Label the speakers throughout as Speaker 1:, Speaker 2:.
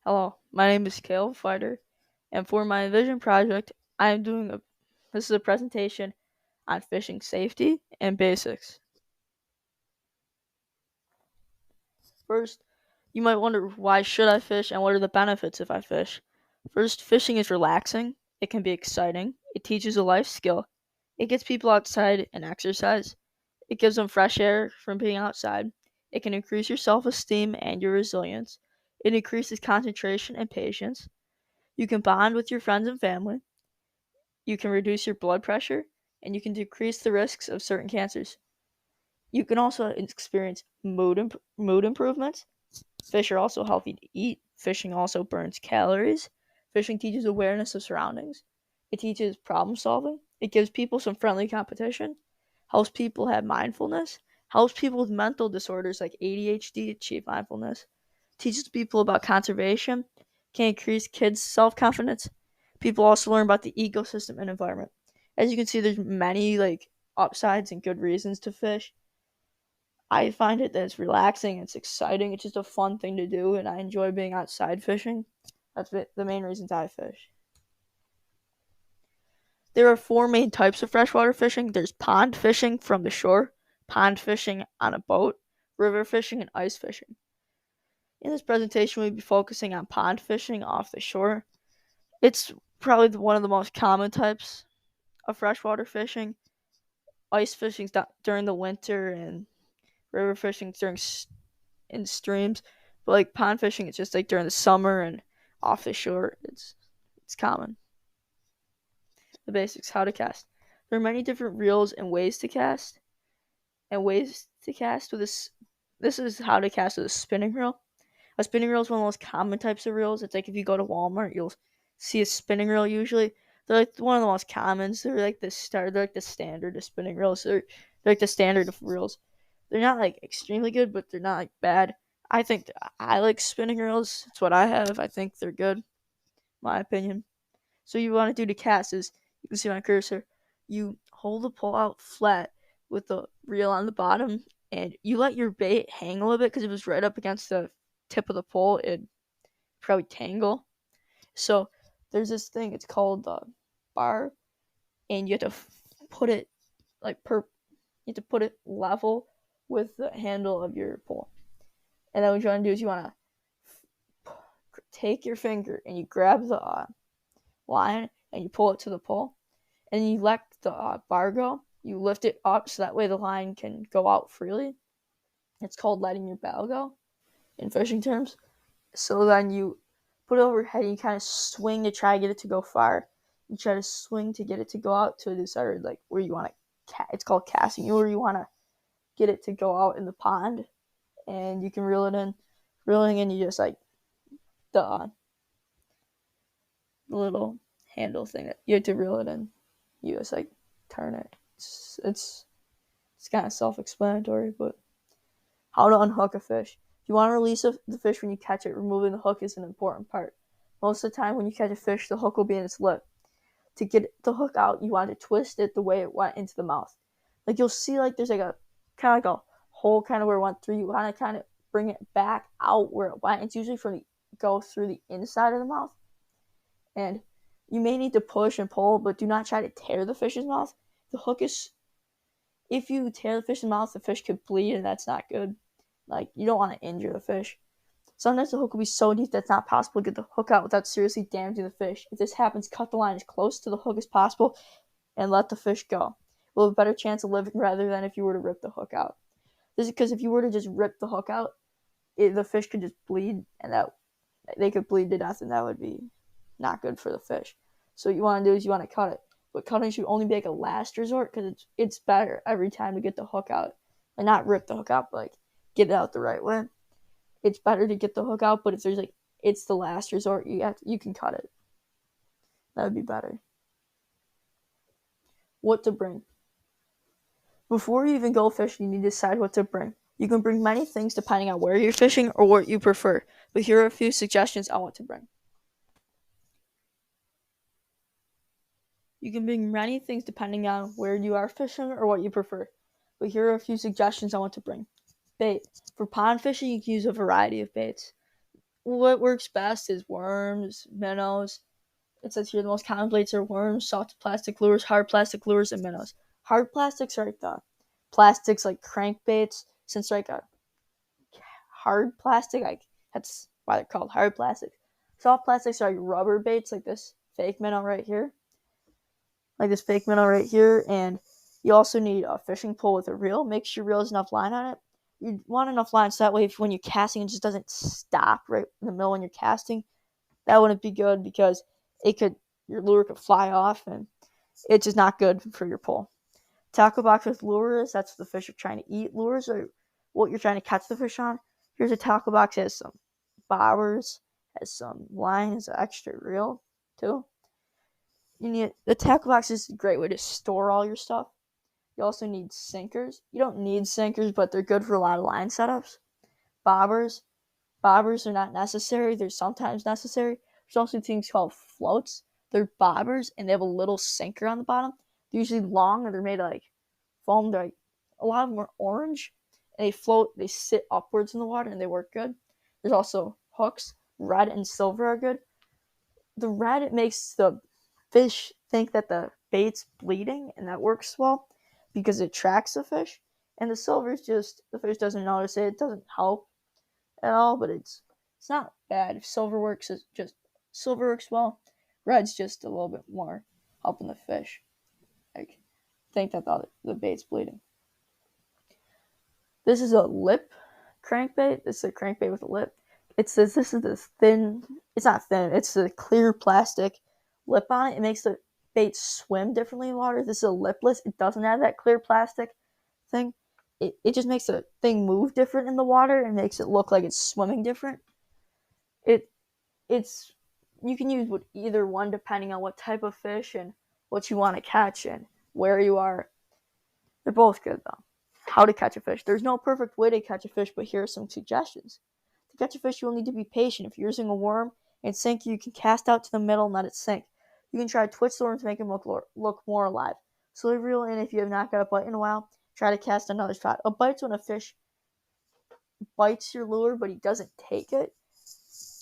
Speaker 1: Hello, my name is Caleb Fighter, and for my Envision project, I am this is a presentation on fishing safety and basics. First, you might wonder why should I fish and what are the benefits if I fish. First, fishing is relaxing. It can be exciting. It teaches a life skill. It gets people outside and exercise. It gives them fresh air from being outside. It can increase your self-esteem and your resilience. It increases concentration and patience. You can bond with your friends and family. You can reduce your blood pressure, and you can decrease the risks of certain cancers. You can also experience mood improvements. Fish are also healthy to eat. Fishing also burns calories. Fishing teaches awareness of surroundings. It teaches problem solving. It gives people some friendly competition. Helps people have mindfulness. Helps people with mental disorders like ADHD achieve mindfulness. Teaches people about conservation. Can increase kids' self confidence. People also learn about the ecosystem and environment. As you can see, there's many upsides and good reasons to fish. I find it that it's relaxing, it's exciting, it's just a fun thing to do, and I enjoy being outside fishing. That's the main reasons I fish. There are four main types of freshwater fishing. There's pond fishing from the shore, pond fishing on a boat, river fishing, and ice fishing. In this presentation, we'll be focusing on pond fishing off the shore. It's probably one of the most common types of freshwater fishing. Ice fishing during the winter, and river fishing during in streams. But like pond fishing, it's just like during the summer and off the shore. It's common. The basics: how to cast. There are many different reels and ways to cast. With this. This is how to cast with a spinning reel. A spinning reel is one of the most common types of reels. It's like if you go to Walmart, you'll see a spinning reel usually. They're like one of the most commons. They're like the start. They're like the standard of spinning reels. They're like the standard of reels. They're not like extremely good, but they're not like bad. I think I like spinning reels. It's what I have. I think they're good, my opinion. So you want to do the cast is you can see my cursor. You hold the pole out flat with the reel on the bottom, and you let your bait hang a little bit because if it was right up against the tip of the pole, it'd probably tangle. So there's this thing. It's called the bar, and you have to put it like per. You have to put it level with the handle of your pole. And then what you want to do is you want to take your finger and you grab the line and you pull it to the pole. And you let the bar go. You lift it up so that way the line can go out freely. It's called letting your bail go in fishing terms. So then you put it overhead and you kind of swing to try to get it to go far. You try to swing to get it to go out to the side, like where you want to. It's called casting. Where you want to get it to go out in the pond, and you can reel it in. Reeling in, you just like the little handle thing that you have to reel it in. You just like turn it. It's kind of self-explanatory, but how to unhook a fish. If you want to release the fish when you catch it, removing the hook is an important part. Most of the time when you catch a fish, the hook will be in its lip. To get the hook out, you want to twist it the way it went into the mouth. Like you'll see like there's like a kind of like a hole kind of where it went through. You want to kind of bring it back out where it went. It's usually go through the inside of the mouth. And you may need to push and pull, but do not try to tear the fish's mouth. The hook is, if you tear the fish's mouth, the fish could bleed, and that's not good. Like, you don't want to injure the fish. Sometimes the hook will be so deep that it's not possible to get the hook out without seriously damaging the fish. If this happens, cut the line as close to the hook as possible and let the fish go. You'll have a better chance of living rather than if you were to rip the hook out. This is because if you were to just rip the hook out, the fish could just bleed, and that they could bleed to death, and that would be not good for the fish. So what you want to do is you want to cut it. But cutting should only be like a last resort because it's better every time to get the hook out. And not rip the hook out, but like get it out the right way. It's better to get the hook out, but if there's like it's the last resort, you can cut it. That would be better. What to bring. Before you even go fishing, you need to decide what to bring. You can bring many things depending on where you're fishing or what you prefer, but here are a few suggestions on what to bring. You can bring many things depending on where you are fishing or what you prefer, but here are a few suggestions on what to bring. Bait. For pond fishing, you can use a variety of baits. what works best is worms, minnows. It says here the most common baits are worms, soft plastic lures, hard plastic lures, and minnows. Hard plastics are like the plastics like crankbaits. Since like a hard plastic, like that's why they're called hard plastics. Soft plastics are like rubber baits, like this fake minnow right here, and you also need a fishing pole with a reel. Make sure your reel has enough line on it. You want enough line so that way, when you're casting, it just doesn't stop right in the middle when you're casting. That wouldn't be good because your lure could fly off, and it's just not good for your pole. Tackle box with lures, that's what the fish are trying to eat. Lures are what you're trying to catch the fish on. Here's a tackle box, it has some bobbers, has some line, has an extra reel too. The tackle box is a great way to store all your stuff. You also need sinkers. You don't need sinkers, but they're good for a lot of line setups. Bobbers are not necessary. They're sometimes necessary. There's also things called floats. They're bobbers, and they have a little sinker on the bottom. They're usually long, and they're made of like foam. They're like, a lot of them are orange, and they float. They sit upwards in the water, and they work good. There's also hooks. Red and silver are good. The red, it makes the fish think that the bait's bleeding, and that works well because it tracks the fish. And the silver is just, the fish doesn't notice it. It doesn't help at all, but it's not bad. If silver works well. Red's just a little bit more helping the fish. Like, think that the bait's bleeding. This is a lip crankbait. This is a crankbait with a lip. It says this is this thin. It's not thin. It's a clear plastic lip on it. It makes the bait swim differently in water. This is a lipless. It doesn't have that clear plastic thing. It just makes the thing move different in the water and makes it look like it's swimming different. You can use either one depending on what type of fish and what you want to catch and where you are. They're both good though. How to catch a fish. There's no perfect way to catch a fish, but here are some suggestions. To catch a fish, you will need to be patient. If you're using a worm and sinker, you can cast out to the middle and let it sink. You can try to twitch the worm to make him look more alive. Slowly reel in if you have not got a bite in a while. Try to cast another spot. A bite's when a fish bites your lure, but he doesn't take it.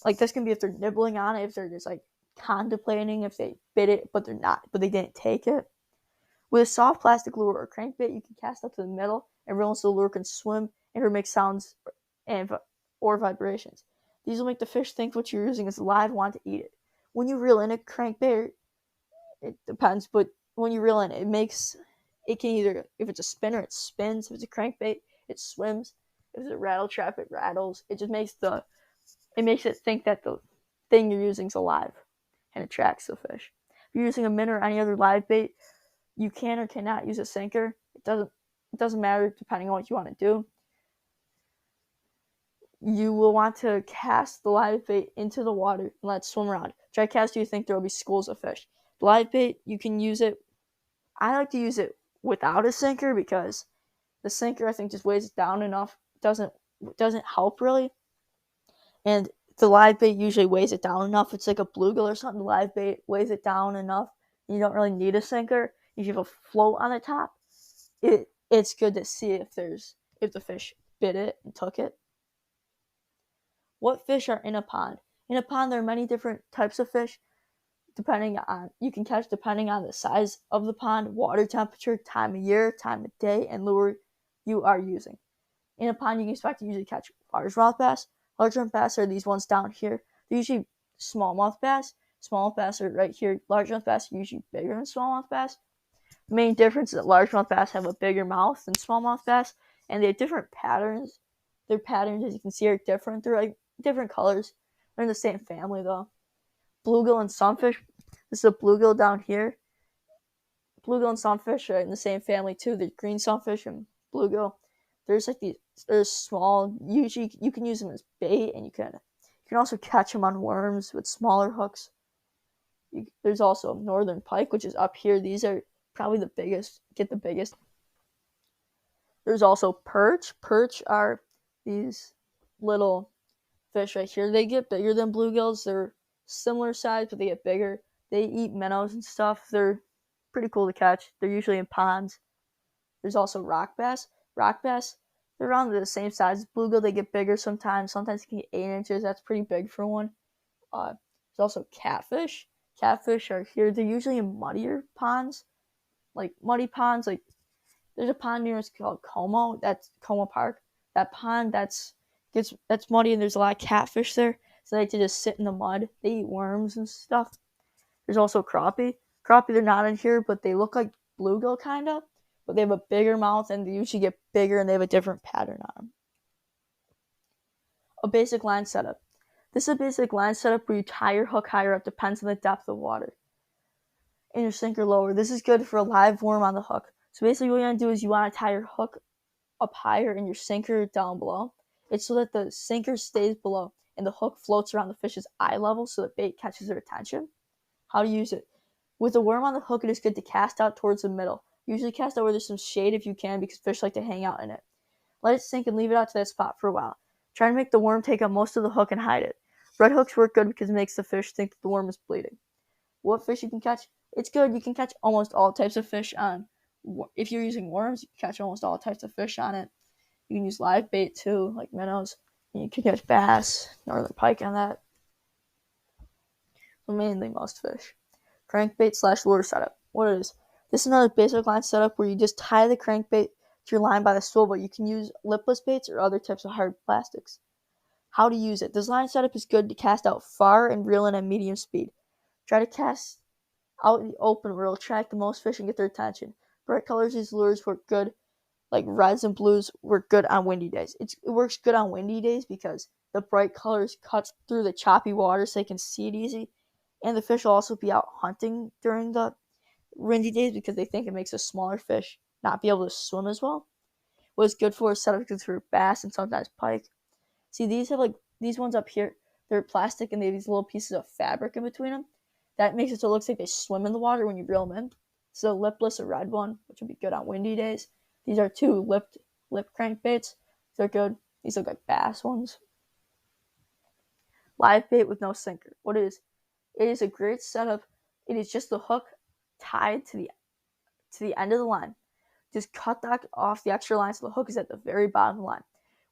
Speaker 1: Like, this can be if they're nibbling on it, if they're just like contemplating, if they bit it, but they didn't take it. With a soft plastic lure or crankbait, you can cast up to the middle and reel so the lure can swim and make sounds or vibrations. These will make the fish think what you're using is alive and want to eat it. When you reel in a crankbait, it depends, but when you reel in, it can either, if it's a spinner, it spins. If it's a crankbait, it swims. If it's a rattle trap, it rattles. It just makes it think that the thing you're using is alive and attracts the fish. If you're using a minnow or any other live bait, you can or cannot use a sinker. It doesn't matter depending on what you want to do. You will want to cast the live bait into the water and let it swim around. Try to cast, you think there will be schools of fish. The live bait, you can use it. I like to use it without a sinker because the sinker, I think, just weighs it down enough. It doesn't help really. And the live bait usually weighs it down enough. It's like a bluegill or something. The live bait weighs it down enough. You don't really need a sinker. If you have a float on the top, it's good to see if the fish bit it and took it. What fish are in a pond? In a pond, there are many different types of fish you can catch depending on the size of the pond, water temperature, time of year, time of day, and lure you are using. In a pond, you can expect to usually catch largemouth bass. Largemouth bass are these ones down here. They're usually smallmouth bass. Smallmouth bass are right here. Largemouth bass are usually bigger than smallmouth bass. The main difference is that largemouth bass have a bigger mouth than smallmouth bass, and they have different patterns. Their patterns, as you can see, are different. They're like different colors. They're in the same family, though. Bluegill and sunfish. This is a bluegill down here. Bluegill and sunfish are in the same family, too. The green sunfish and bluegill. They're small. Usually, you can use them as bait, and you can also catch them on worms with smaller hooks. There's also northern pike, which is up here. These are probably the biggest. Get the biggest. There's also perch. Perch are these little fish right here. They get bigger than bluegills. They're similar size, but they get bigger. They eat minnows and stuff. They're pretty cool to catch. They're usually in ponds. There's also rock bass. Rock bass, They're around the same size as bluegill. They get bigger sometimes. Sometimes they can get 8 inches. That's pretty big for one. There's also catfish. Catfish are here. They're usually in muddier ponds, like muddy ponds. Like there's a pond near us called Como. That's Como Park. That pond that's muddy and there's a lot of catfish there. So they like to just sit in the mud. They eat worms and stuff. There's also crappie. Crappie, they're not in here, but they look like bluegill kind of. But they have a bigger mouth and they usually get bigger and they have a different pattern on them. A basic line setup. This is a basic line setup where you tie your hook higher up, depends on the depth of water. And your sinker lower. This is good for a live worm on the hook. So basically what you want to do is you want to tie your hook up higher and your sinker down below. It's so that the sinker stays below and the hook floats around the fish's eye level so the bait catches their attention. How to use it. With a worm on the hook, it is good to cast out towards the middle. Usually cast out where there's some shade if you can because fish like to hang out in it. Let it sink and leave it out to that spot for a while. Try to make the worm take up most of the hook and hide it. Red hooks work good because it makes the fish think that the worm is bleeding. What fish you can catch? It's good. You can catch almost all types of fish on. If you're using worms, you can catch almost all types of fish on it. You can use live bait too, like minnows. And you can catch bass, northern pike on that. But mainly most fish. Crankbait / lure setup. What it is? This is another basic line setup where you just tie the crankbait to your line by the swivel. You can use lipless baits or other types of hard plastics. How to use it. This line setup is good to cast out far and reel in at medium speed. Try to cast out in the open where it'll attract the most fish and get their attention. Bright colors, these lures work good. Like reds and blues work good on windy days. It works good on windy days because the bright colors cut through the choppy water so they can see it easy. And the fish will also be out hunting during the windy days because they think it makes a smaller fish not be able to swim as well. What it's good for is setup good for bass and sometimes pike. See, these have these ones up here. They're plastic and they have these little pieces of fabric in between them. That makes it so it looks like they swim in the water when you reel them in. So lipless, a red one, which would be good on windy days. These are two lip crankbaits. They're good. These look like bass ones. Live bait with no sinker. What it is? It is a great setup. It is just the hook tied to the end of the line. Just cut that off the extra line so the hook is at the very bottom of the line.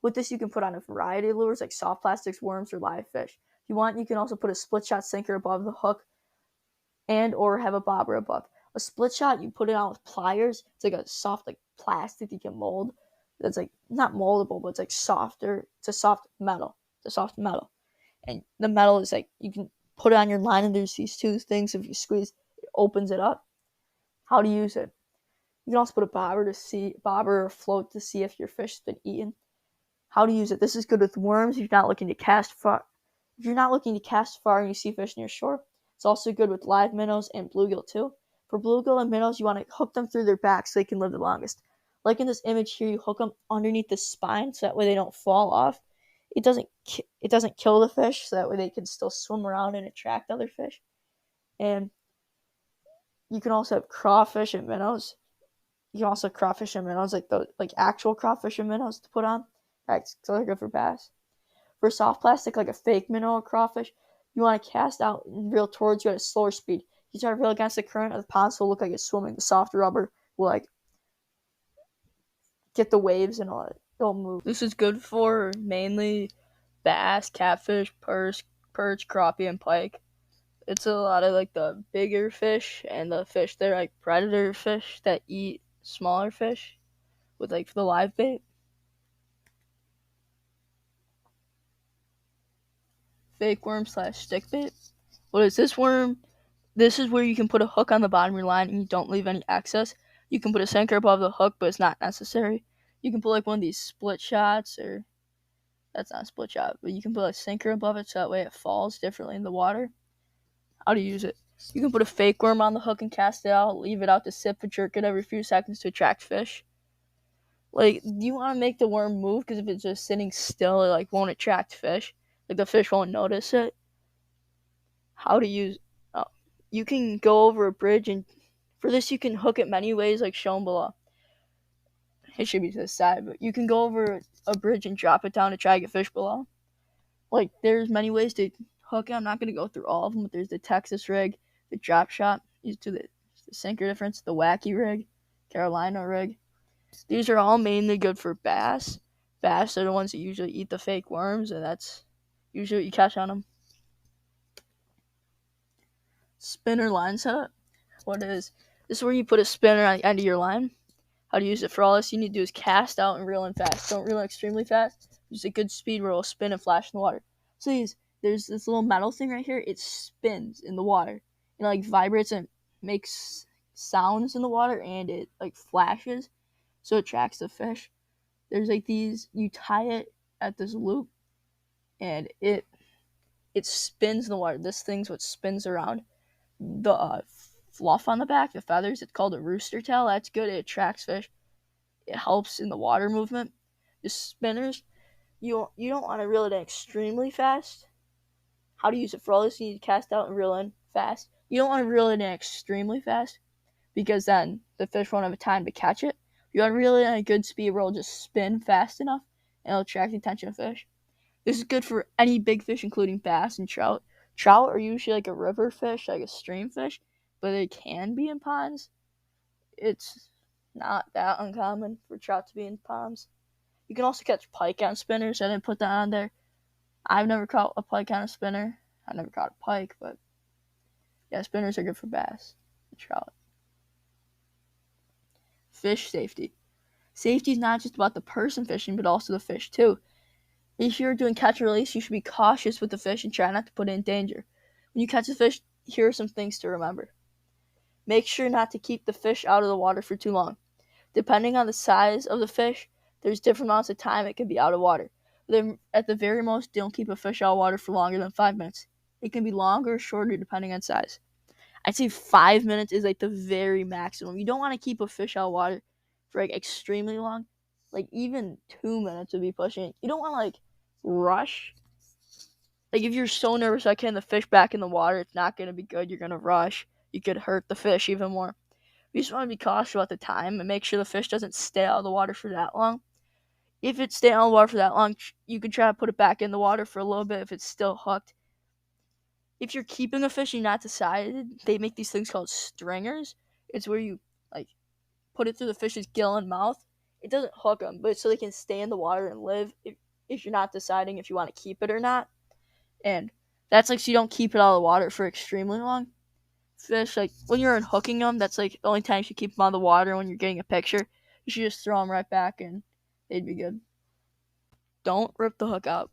Speaker 1: With this, you can put on a variety of lures like soft plastics, worms, or live fish. If you want, you can also put a split shot sinker above the hook and or have a bobber above. A split shot, you put it on with pliers. It's like a soft plastic you can mold. That's not moldable, but it's softer. It's a soft metal. And the metal is you can put it on your line and there's these two things. If you squeeze, it opens it up. How to use it. You can also put a bobber or float to see if your fish has been eaten. How to use it. This is good with worms if you're not looking to cast far. If you're not looking to cast far and you see fish near shore, it's also good with live minnows and bluegill too. For bluegill and minnows, you want to hook them through their back so they can live the longest. Like in this image here, you hook them underneath the spine so that way they don't fall off. It doesn't kill the fish, so that way they can still swim around and attract other fish. And you can also have crawfish and minnows. You can also have crawfish and minnows, like actual crawfish and minnows to put on. That's good for bass. For soft plastic, like a fake minnow or crawfish, you want to cast out and reel towards you at a slower speed. You try to reel against the current of the pond so it'll look like it's swimming. The soft rubber will get the waves and it'll move. This is good for mainly bass, catfish, perch, crappie, and pike. It's a lot of the bigger fish and the fish they're predator fish that eat smaller fish with the live bait. Fake worm / stick bait. What is this worm? This is where you can put a hook on the bottom of your line and you don't leave any excess. You can put a sinker above the hook, but it's not necessary. You can put one of these split shots, or that's not a split shot, but you can put a sinker above it so that way it falls differently in the water. How to use it. You can put a fake worm on the hook and cast it out, leave it out to sip and jerk it every few seconds to attract fish. You want to make the worm move because if it's just sitting still, it won't attract fish. The fish won't notice it. How to use you can go over a bridge, and for this you can hook it many ways shown below. It should be to the side, but you can go over a bridge and drop it down to try to get fish below. There's many ways to hook it. I'm not going to go through all of them, but there's the Texas rig, the drop shot, these two, the sinker difference, the wacky rig, Carolina rig. These are all mainly good for bass. Bass are the ones that usually eat the fake worms, and that's usually what you catch on them. Spinner line setup. What it is, this is where you put a spinner on the end of your line. How to use it for all this you need to do is cast out and reel in fast. Don't reel in extremely fast. Use a good speed where it'll spin and flash in the water. So there's this little metal thing right here. It spins in the water. It like vibrates and makes sounds in the water, and it like flashes, so it attracts the fish. There's like these, you tie it at this loop, and it spins in the water. This thing's what spins around. The fluff on the back, the feathers, it's called a rooster tail. That's good. It attracts fish. It helps in the water movement. The spinners, you don't want to reel it in extremely fast. How to use it for all this, you need to cast out and reel in fast. You don't want to reel it in extremely fast, because then the fish won't have time to catch it. You want to reel it in a good speed where it'll just spin fast enough and it'll attract the attention of fish. This is good for any big fish, including bass and trout. Trout are usually like a river fish, like a stream fish, but they can be in ponds. It's not that uncommon for trout to be in ponds. You can also catch pike on spinners. I didn't put that on there. I've never caught a pike on a spinner. I never caught a pike, but yeah, spinners are good for bass and trout. Fish safety. Safety is not just about the person fishing, but also the fish too. If you're doing catch and release, you should be cautious with the fish and try not to put it in danger. When you catch a fish, here are some things to remember. Make sure not to keep the fish out of the water for too long. Depending on the size of the fish, there's different amounts of time it can be out of water. At the very most, don't keep a fish out of water for longer than 5 minutes. It can be longer or shorter depending on size. I'd say 5 minutes is like the very maximum. You don't want to keep a fish out of water for like extremely long. Like even 2 minutes would be pushing it. You don't want to like rush. Like if you're so nervous about getting the fish back in the water, it's not going to be good. You're going to rush. You could hurt the fish even more. You just want to be cautious about the time and make sure the fish doesn't stay out of the water for that long. If it stays out of the water for that long, you can try to put it back in the water for a little bit if it's still hooked. If you're keeping a fish and you're not decided, they make these things called stringers. It's where you like put it through the fish's gill and mouth. It doesn't hook them, but it's so they can stay in the water and live if you're not deciding if you want to keep it or not. And that's like so you don't keep it out of the water for extremely long. Fish, like when you're unhooking them, that's like the only time you should keep them out of the water. When you're getting a picture, you should just throw them right back and they'd be good. Don't rip the hook out.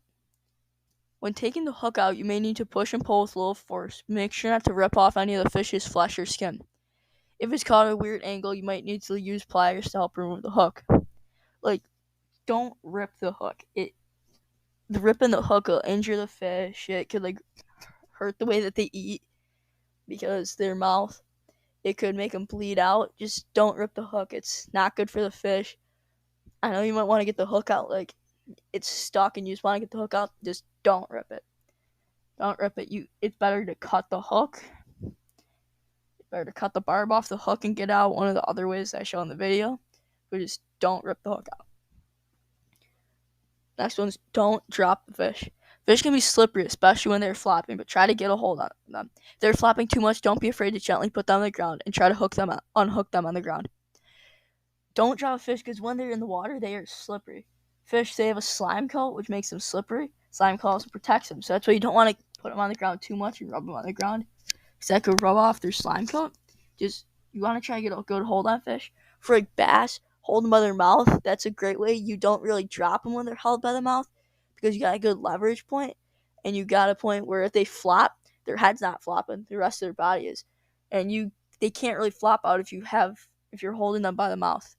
Speaker 1: When taking the hook out, you may need to push and pull with a little force. Make sure not to rip off any of the fish's flesh or skin. If it's caught at a weird angle, you might need to use pliers to help remove the hook. Like, don't rip the hook. The ripping the hook will injure the fish. It could like hurt the way that they eat because their mouth. It could make them bleed out. Just don't rip the hook. It's not good for the fish. I know you might want to get the hook out like it's stuck and you just want to get the hook out. Just don't rip it. Don't rip it. It's better to cut the hook. It's better to cut the barb off the hook and get out one of the other ways I show in the video. But just don't rip the hook out. Next one is don't drop the fish. Fish can be slippery, especially when they're flopping, but try to get a hold on them. If they're flopping too much, don't be afraid to gently put them on the ground and try to unhook them on the ground. Don't drop fish because when they're in the water, they are slippery. Fish, they have a slime coat, which makes them slippery. Slime coat also protects them, so that's why you don't want to put them on the ground too much and rub them on the ground because that could rub off their slime coat. Just, you want to try to get a good hold on fish. For like bass, hold them by their mouth. That's a great way. You don't really drop them when they're held by the mouth because you got a good leverage point, and you got a point where if they flop, their head's not flopping, the rest of their body is, and they can't really flop out if you're holding them by the mouth.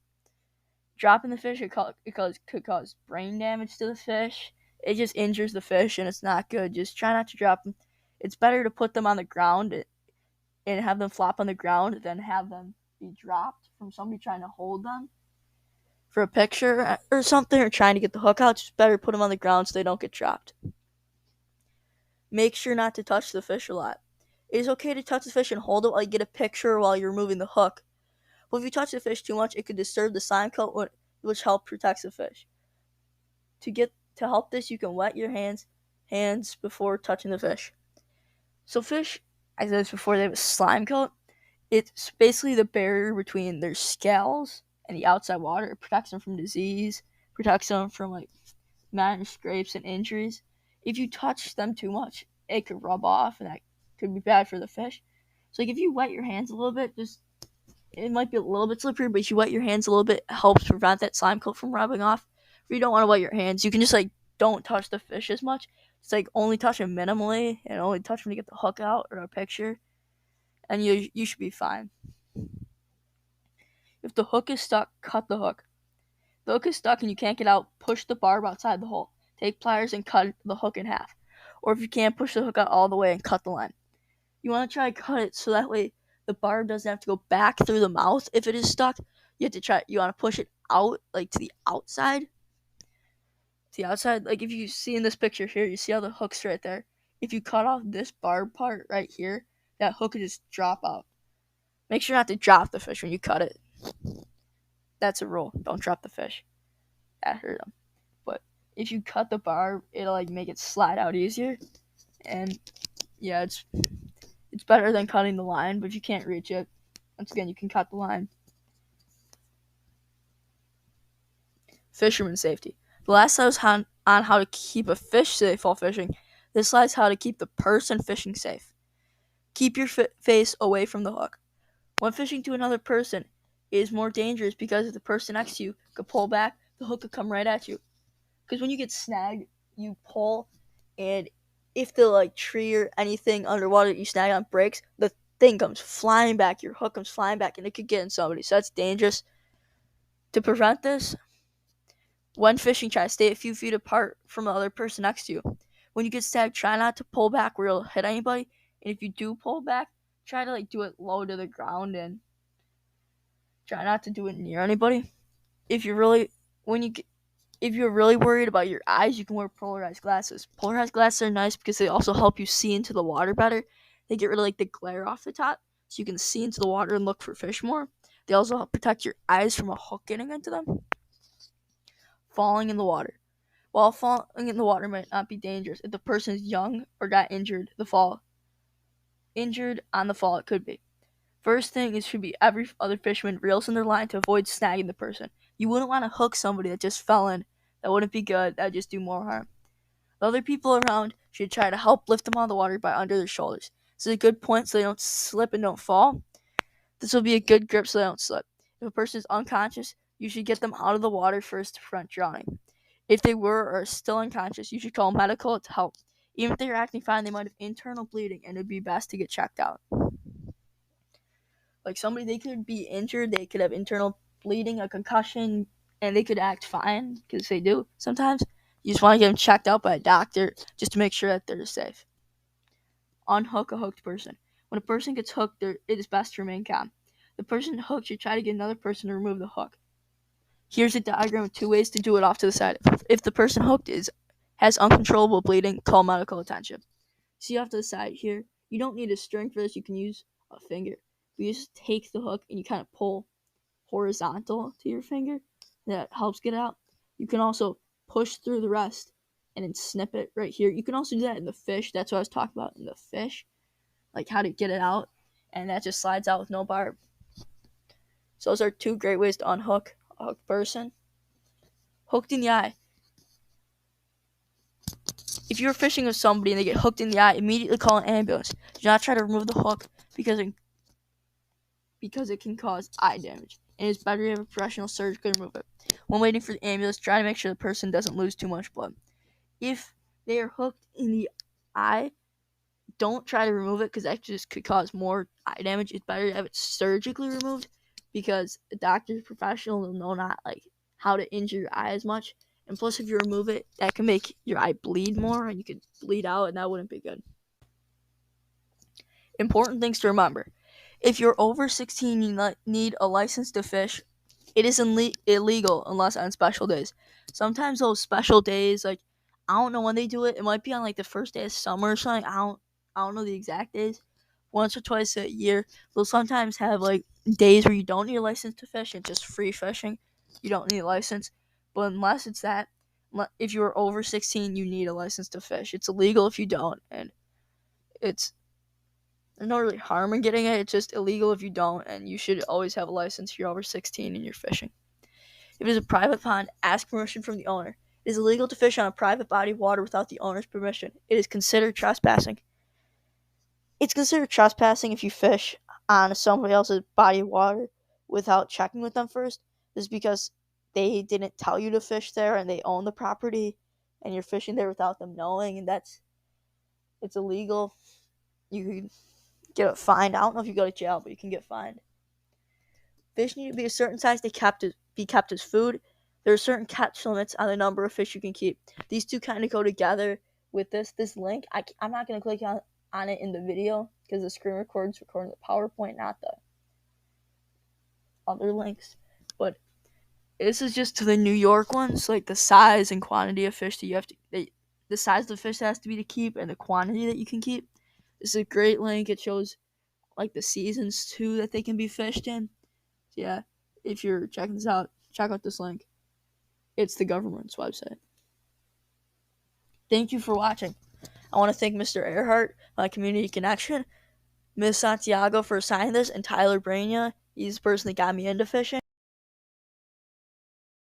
Speaker 1: Dropping the fish could cause brain damage to the fish. It just injures the fish, and it's not good. Just try not to drop them. It's better to put them on the ground and have them flop on the ground than have them be dropped from somebody trying to hold them for a picture or something, or trying to get the hook out. It's better to put them on the ground so they don't get dropped. Make sure not to touch the fish a lot. It is okay to touch the fish and hold it while you get a picture while you're removing the hook. But if you touch the fish too much, it could disturb the slime coat, which helps protect the fish. To help this, you can wet your hands before touching the fish. So fish, I said this before, they have a slime coat. It's basically the barrier between their scales and the outside water. It protects them from disease, protects them from like minor scrapes and injuries. If you touch them too much, it could rub off, and that could be bad for the fish. So if you wet your hands a little bit, it might be a little bit slippery, but if you wet your hands a little bit, it helps prevent that slime coat from rubbing off. If you don't want to wet your hands, you can just don't touch the fish as much. It's only touch them minimally, and only touch them to get the hook out or a picture, and you should be fine. If the hook is stuck, cut the hook. If the hook is stuck and you can't get out, push the barb outside the hole. Take pliers and cut the hook in half. Or if you can't, push the hook out all the way and cut the line. You want to try to cut it so that way the barb doesn't have to go back through the mouth if it is stuck. You want to push it out, to the outside. To the outside, if you see in this picture here, you see how the hook's right there. If you cut off this barb part right here, that hook could just drop out. Make sure not to drop the fish when you cut it. That's a rule. Don't drop the fish. That hurt them. But if you cut the barb, it'll make it slide out easier. And yeah, it's better than cutting the line, but if you can't reach it, once again, you can cut the line. Fisherman Safety. The last slide was on how to keep a fish safe while fishing. This slide is how to keep the person fishing safe. Keep your face away from the hook. When fishing to another person, it is more dangerous because if the person next to you could pull back, the hook could come right at you. Because when you get snagged, you pull, and if the tree or anything underwater that you snag on breaks, the thing comes flying back, your hook comes flying back, and it could get in somebody. So that's dangerous. To prevent this, when fishing, try to stay a few feet apart from the other person next to you. When you get snagged, try not to pull back where you'll hit anybody. And if you do pull back, try to do it low to the ground and try not to do it near anybody. If you're really worried about your eyes, you can wear polarized glasses. Polarized glasses are nice because they also help you see into the water better. They get rid of the glare off the top, so you can see into the water and look for fish more. They also help protect your eyes from a hook getting into them. Falling in the water. While falling in the water might not be dangerous, if the person is young or got injured on the fall, it could be. First thing should be every other fisherman reels in their line to avoid snagging the person. You wouldn't want to hook somebody that just fell in. That wouldn't be good. That would just do more harm. The other people around should try to help lift them out of the water by under their shoulders. This is a good point so they don't slip and don't fall. This will be a good grip so they don't slip. If a person is unconscious, you should get them out of the water first to prevent drowning. If they were or are still unconscious, you should call medical to help. Even if they are acting fine, they might have internal bleeding, and it would be best to get checked out. Somebody, they could be injured, they could have internal bleeding, a concussion, and they could act fine, because they do sometimes. You just want to get them checked out by a doctor just to make sure that they're safe. Unhook a hooked person. When a person gets hooked, it is best to remain calm. The person hooked should try to get another person to remove the hook. Here's a diagram of 2 ways to do it off to the side. If the person hooked has uncontrollable bleeding, call medical attention. See off to the side here, you don't need a string for this, you can use a finger. You just take the hook and you kind of pull horizontal to your finger. That helps get out. You can also push through the rest and then snip it right here. You can also do that in the fish. That's what I was talking about in the fish, how to get it out, and that just slides out with no barb. So those are 2 great ways to unhook a hooked person. Hooked in the eye. If you're fishing with somebody and they get hooked in the eye, immediately call an ambulance. Do not try to remove the hook because it can cause eye damage, and it's better to have a professional surgeon remove it. When waiting for the ambulance, try to make sure the person doesn't lose too much blood. If they are hooked in the eye, don't try to remove it because that just could cause more eye damage. It's better to have it surgically removed because the doctor's professional will know not how to injure your eye as much. And plus, if you remove it, that can make your eye bleed more and you could bleed out, and that wouldn't be good. Important things to remember. If you're over 16, you need a license to fish. It is illegal unless on special days. Sometimes those special days, I don't know when they do it. It might be on the first day of summer or something. I don't know the exact days. Once or twice a year, they'll sometimes have days where you don't need a license to fish and just free fishing. You don't need a license. But unless it's that, if you're over 16, you need a license to fish. It's illegal if you don't, and there's no really harm in getting it. It's just illegal if you don't, and you should always have a license if you're over 16 and you're fishing. If it's a private pond, ask permission from the owner. It is illegal to fish on a private body of water without the owner's permission. It is considered trespassing. It's considered trespassing if you fish on somebody else's body of water without checking with them first. This is because they didn't tell you to fish there and they own the property and you're fishing there without them knowing, and it's illegal. You could get fined. I don't know if you go to jail, but you can get fined. Fish need to be a certain size to be kept as food. There are certain catch limits on the number of fish you can keep. These two kind of go together with this link. I'm not going to click on it in the video because the screen recording the PowerPoint, not the other links. But this is just to the New York ones, like the size and quantity of fish that you have to, the size of the fish that has to be to keep and the quantity that you can keep. This is a great link. It shows like the seasons too that they can be fished in. So yeah, if you're checking this out, check out this link. It's the government's website. Thank you for watching. I want to thank Mr. Earhart, my community connection, Ms. Santiago for signing this, and Tyler Brania. He's the person that got me into fishing.